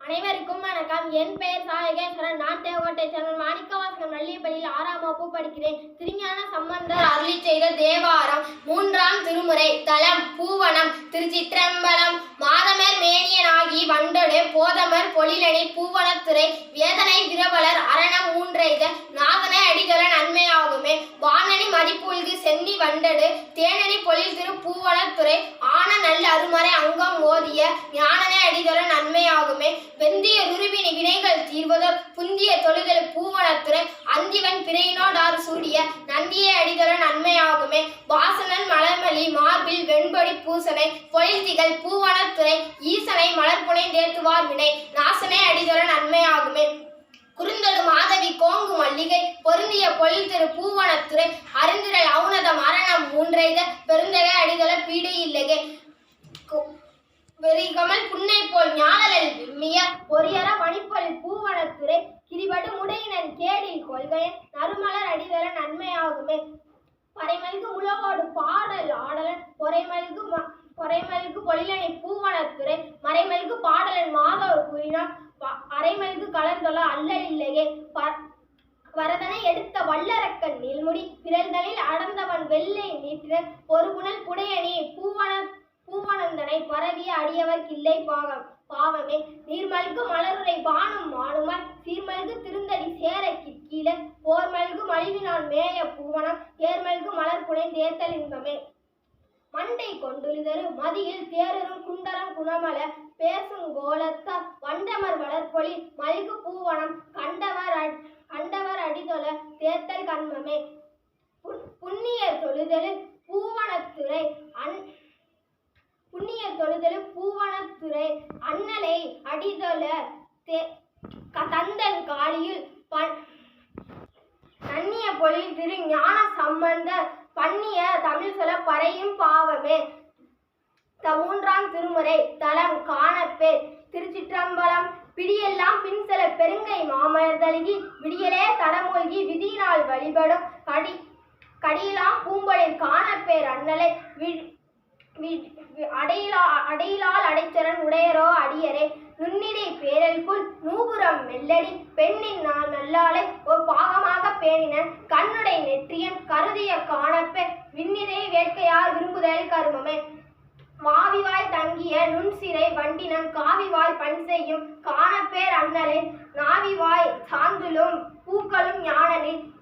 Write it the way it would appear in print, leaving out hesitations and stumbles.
அனைவருக்கும் வணக்கம். என் பெயர் சாயகேஸ்வரன். நான் தேவகோட்டை சேர்ந்த மாணிக்கவாசகம் நல்லிப்பள்ளியில் 6ஆம் வகுப்பு படிக்கிறேன். திருஞான சம்பந்தர் அருளிச் செய்த தேவாரம் 3ஆம் திருமுறை. தலம் பூவனம். திருச்சிற்றம்பலம். மாதமர் மேனியனாகி வண்டொடு போதமர் பொழிலணி பூவனத்துறை வேதனை விரவலர் அரணம் மூன்றைத நாதனை அடிதொல நன்மையாகுமே. வானணி மதிப்புழ்கு சென்னி வண்டடு தேனணி பொழில் திரு பூவனத்துறை ஆன நல்ல அருமறை அங்கம் ஓதிய ஞானனை அடிதொல நன்மையாகுமே. வெந்திய உருவினி வினைகள் தீர்வதோர் புந்திய தொழுதல் பூவனத்துறை அந்திவன் பிறையினோடாறு சூடிய நந்தியை அடிதொல நன்மையாகுமே. வாசனன் மலர்மலி மார்பில் வெண்பொடி பூசனை பொழில்திகள் பூவனத்துறை ஈசனை மலர்புனை தேர்த்துவார் வினை நாசனை அடிதொல நன்மையாகுமே. குறுந்தொடு மாதவி கோங்கு மல்லிகை பொருந்திய பொழில் திரு பூவனத்துறை அருந்திரல் அவுனதம் அரணம் மூன்றைத பெருந்தகை அடிதொல பீடு இல்லையே. வெறிகமல் புன்னை போல் ஞானலில் விம்மிய பொறியற பணிப்பொழில் பூவனத்துறை கிரிபடு முடையினன் கேடில் கொள்கையன் நறுமலர் அடிதொல நன்மையாகுமே. பறைமல்கு உலகோடு பாடல் ஆடலன் பொறைமல்கு பொழிலணி பூவனத்துறை மறைமல்கு பாடலன் மாதவர் கூறினான் அரைமல்கு கலந்தொல அல்லல் இல்லையே. வரதனை எடுத்த வல்லரக்கன் நீள்முடி பிறல்களில் அடர்ந்தவன் வெள்ளை நீட்டினர் பொறுபுணல் புடையணி பூவனந்தனை பரவிய அடியவர் கிள்ளை பாவமே. நீர்மல்கு மலருரை பானும் மானுமாய் சீர்மல்கு திருந்தடி சேர கிற்கீழ போர்மல்கு மலிவினான் மேய பூவனம் ஏர்மல்கு மலர்புனை தேர்த்தல் இன்பமே. மண்டை கொண்டுழுதரு மதியில் தேரரும் குண்டரம் குணமல பேசும் கோலத்தார் வண்டமர் வளர்பொழி மல்கு பூவனம் கண்டவர் அடிதொல தேர்த்தல் கண்மமே. புண்ணிய தொழுதலு பூவனத்துறை அண்ணலை அடிதொல தந்தன் காளியில் நன்னிய பொழில் திரு ஞான சம்பந்தர் பண்ணிய தமிழ் சொல்ல பறையும் பாவமே. 3ஆம் திருமுறை. தலம் காணப்பேர். திருச்சிற்றம்பலம். பிடியெல்லாம் பின்செல பெருங்கை மாமலர் தழுகி விடியலே தடமூழ்கி விதியினால் வழிபடும் கடியிலாம் பூம்பொழில் காணப்பேர் அண்ணலை அடையிலால் அடைச்சரன் உடையரோ அடியரே. நுண்ணிடை பேரல்குள் நூபுரம் மெல்லடி பெண்ணின் நான் நல்லாலை ஒரு பாகமாக பேணினன் கண்ணுடை நெற்றியன் கருதிய காணப்பேர் விண்ணிறை வேட்கையார் விரும்புதல் கருமமே. மாவிவாய் தங்கிய நுண்சிறை வண்டினன் காவிவாய் பண் செய்யும் காணப்பேர் அண்ணலை நாவிவாய் சாந்துலும் பூக்களும் ஞானனில்